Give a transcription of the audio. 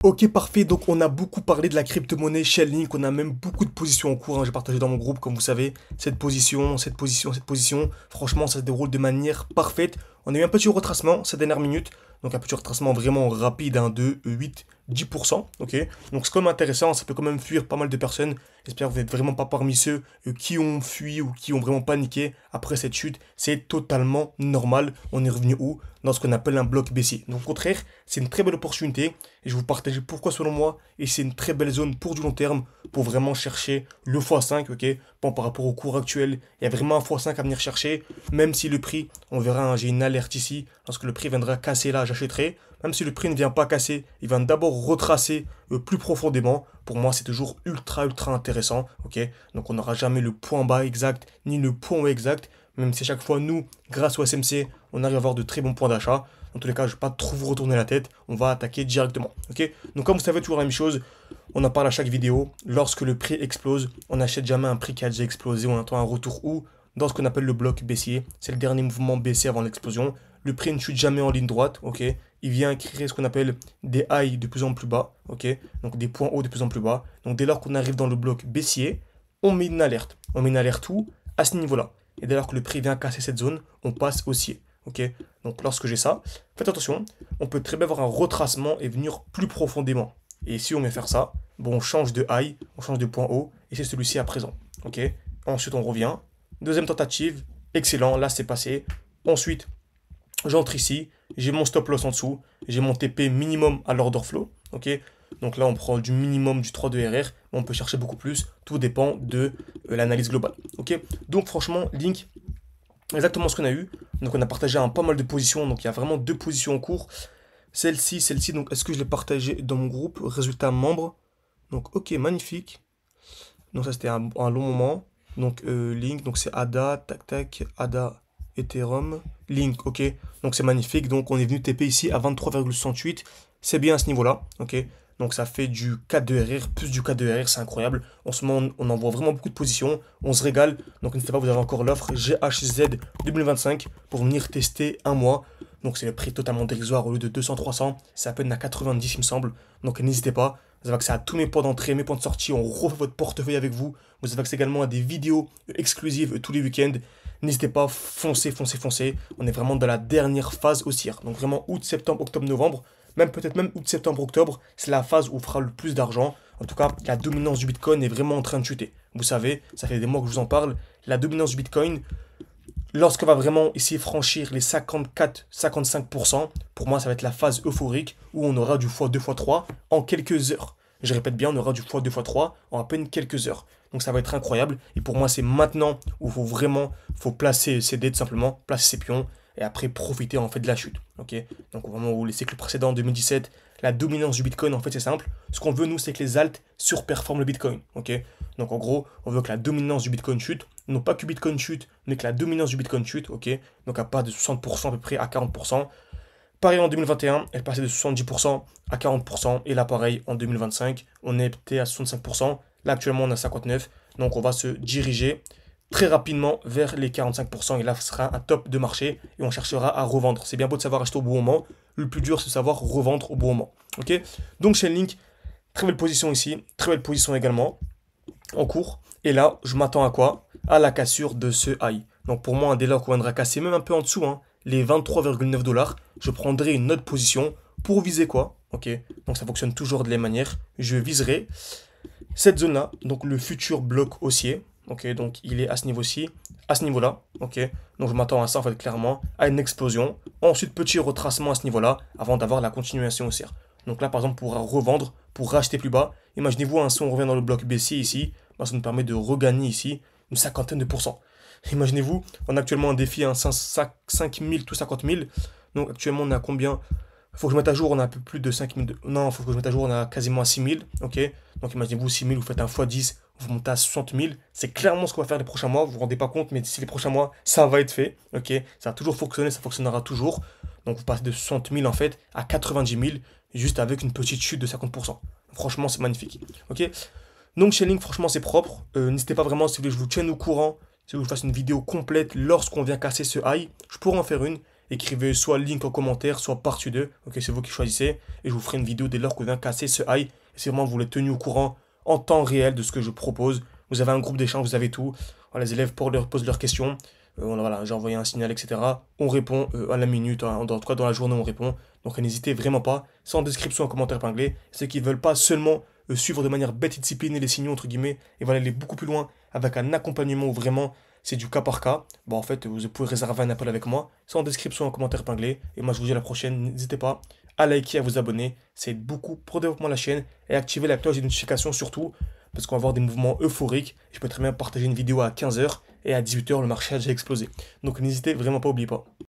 Ok, parfait. Donc, on a beaucoup parlé de la crypto-monnaie Chainlink. On a même beaucoup de positions en cours, hein. J'ai partagé dans mon groupe, comme vous savez, cette position, cette position, cette position. Franchement, ça se déroule de manière parfaite. On a eu un petit retracement ces dernières minutes. Donc, un petit retracement vraiment rapide, hein, de 8-10%. Ok. Donc, c'est quand même intéressant. Ça peut quand même fuir pas mal de personnes. J'espère que vous n'êtes vraiment pas parmi ceux qui ont fui ou qui ont vraiment paniqué après cette chute. C'est totalement normal. On est revenu où? Dans ce qu'on appelle un bloc baissier. Donc, au contraire, c'est une très belle opportunité. Et je vais vous partager pourquoi selon moi, et c'est une très belle zone pour du long terme, pour vraiment chercher le x5, ok. Bon, par rapport au cours actuel, il y a vraiment un x5 à venir chercher, même si le prix, on verra, hein, j'ai une alerte ici, lorsque le prix viendra casser là, j'achèterai. Même si le prix ne vient pas casser, il va d'abord retracer plus profondément. Pour moi, c'est toujours ultra intéressant, ok. Donc on n'aura jamais le point bas exact, ni le point haut exact, même si à chaque fois, nous, grâce au SMC, on arrive à avoir de très bons points d'achat. En tous les cas, je ne vais pas trop vous retourner la tête. On va attaquer directement. Ok. Donc, comme vous savez, toujours la même chose. On en parle à chaque vidéo. Lorsque le prix explose, on n'achète jamais un prix qui a déjà explosé. On attend un retour où dans ce qu'on appelle le bloc baissier. C'est le dernier mouvement baissier avant l'explosion. Le prix ne chute jamais en ligne droite. Ok. Il vient créer ce qu'on appelle des highs de plus en plus bas. Ok. Donc, des points hauts de plus en plus bas. Donc, dès lors qu'on arrive dans le bloc baissier, on met une alerte. On met une alerte où? À ce niveau-là. Et dès lors que le prix vient casser cette zone, on passe haussier. Ok, donc lorsque j'ai ça, faites attention, on peut très bien avoir un retracement et venir plus profondément. Et si on vient faire ça, bon, on change de high, on change de point haut, et c'est celui-ci à présent. Ok, ensuite on revient. Deuxième tentative, excellent, là c'est passé. Ensuite, j'entre ici, j'ai mon stop loss en dessous, j'ai mon TP minimum à l'order flow. Ok, donc là on prend du minimum du 3 de RR, on peut chercher beaucoup plus, tout dépend de l'analyse globale. Ok, donc franchement, Link, exactement ce qu'on a eu. Donc on a partagé un pas mal de positions. Donc il y a vraiment deux positions en cours. Celle-ci, celle-ci. Donc est-ce que je l'ai partagé dans mon groupe? Résultat membre. Donc ok, magnifique. Donc ça c'était un long moment. Donc Link, donc c'est ADA, tac tac, ADA, Ethereum, Link, ok. Donc c'est magnifique. Donc on est venu TP ici à 23,68. C'est bien à ce niveau-là, ok. Donc ça fait du 4 de RR, plus du 4 de RR, c'est incroyable. En ce moment, on envoie vraiment beaucoup de positions, on se régale. Donc n'hésitez pas, vous avez encore l'offre GHZ 2025 pour venir tester un mois. Donc c'est le prix totalement dérisoire, au lieu de 200-300, c'est à peine à 90 il me semble. Donc n'hésitez pas, vous avez accès à tous mes points d'entrée, mes points de sortie, on refait votre portefeuille avec vous. Vous avez accès également à des vidéos exclusives tous les week-ends. N'hésitez pas, foncez. On est vraiment dans la dernière phase haussière. Donc vraiment août, septembre, octobre, novembre. Même peut-être même août, septembre, octobre, c'est la phase où on fera le plus d'argent. En tout cas, la dominance du Bitcoin est vraiment en train de chuter. Vous savez, ça fait des mois que je vous en parle. La dominance du Bitcoin, lorsqu'on va vraiment essayer de franchir les 54-55%, pour moi, ça va être la phase euphorique où on aura du x2, x3 en quelques heures. Je répète bien, on aura du x2, x3 en à peine quelques heures. Donc ça va être incroyable. Et pour moi, c'est maintenant où faut placer ses dés tout simplement, placer ses pions et après profiter en fait de la chute. Ok. Donc vraiment, où les cycles précédents, en 2017, la dominance du Bitcoin, en fait, c'est simple. Ce qu'on veut, nous, c'est que les alts surperforment le Bitcoin. Ok. Donc en gros, on veut que la dominance du Bitcoin chute. Non pas que Bitcoin chute, mais que la dominance du Bitcoin chute. Ok. Donc à part de 60% à peu près à 40%. Pareil en 2021, elle passait de 70% à 40%. Et là, pareil, en 2025, on était à 65%. Là, actuellement, on est à 59%. Donc, on va se diriger très rapidement vers les 45%. Et là, ce sera un top de marché. Et on cherchera à revendre. C'est bien beau de savoir acheter au bon moment. Le plus dur, c'est de savoir revendre au bon moment. Ok. Donc, Chainlink, très belle position ici. Très belle position également en cours. Et là, je m'attends à quoi? À la cassure de ce high. Donc, pour moi, dès lors qu'on viendra casser même un peu en dessous, hein, les 23,9 $, je prendrai une autre position pour viser quoi? Ok, donc ça fonctionne toujours de la même manière. Je viserai cette zone-là, donc le futur bloc haussier. Ok, donc il est à ce niveau-ci, à ce niveau-là. Ok, donc je m'attends à ça en fait clairement, à une explosion. Ensuite, petit retracement à ce niveau-là, avant d'avoir la continuation haussière. Donc là, par exemple, pour revendre, pour racheter plus bas, imaginez-vous, si on revient dans le bloc baissier ici, bah, ça nous permet de regagner ici une cinquantaine de pourcents. Imaginez-vous, on a actuellement un défi à 5 000, tout 50 000. Donc actuellement, on a combien? Il faut que je mette à jour, on a un peu plus de 5 000. Non, il faut que je mette à jour, on a quasiment à 6 000. Ok. Donc imaginez-vous, 6 000, vous faites un x10, vous montez à 60 000. C'est clairement ce qu'on va faire les prochains mois. Vous vous rendez pas compte, mais d'ici les prochains mois, ça va être fait. Ok. Ça va toujours fonctionner, ça fonctionnera toujours. Donc vous passez de 60 000 en fait à 90 000, juste avec une petite chute de 50%. Franchement, c'est magnifique. Ok. Donc Chainlink, franchement, c'est propre. N'hésitez pas vraiment, si vous voulez, je vous tienne au courant. Si vous voulez que je fasse une vidéo complète lorsqu'on vient casser ce high, je pourrais en faire une. écrivez soit link en commentaire, soit partie 2. Ok, c'est vous qui choisissez. Et je vous ferai une vidéo dès lors qu'on vient casser ce high. C'est vraiment vous les tenu au courant en temps réel de ce que je propose. Vous avez un groupe d'échange, vous avez tout. Voilà, les élèves posent leurs questions. Voilà, j'ai envoyé un signal, etc. On répond à la minute, hein, en tout cas dans la journée on répond. Donc n'hésitez vraiment pas. C'est en description, en commentaire épinglé. Ceux qui veulent pas seulement suivre de manière bête et disciplinée les signaux, entre guillemets, et voilà, aller beaucoup plus loin avec un accompagnement où vraiment c'est du cas par cas. Bon, en fait, vous pouvez réserver un appel avec moi. C'est en description, en commentaire épinglé. Et moi, je vous dis à la prochaine. N'hésitez pas à liker, à vous abonner. Ça aide beaucoup pour le développement de la chaîne. Et activer la cloche de notification surtout. Parce qu'on va avoir des mouvements euphoriques. Je peux très bien partager une vidéo à 15 h et à 18 h, le marché a déjà explosé. Donc n'hésitez vraiment pas, n'oubliez pas.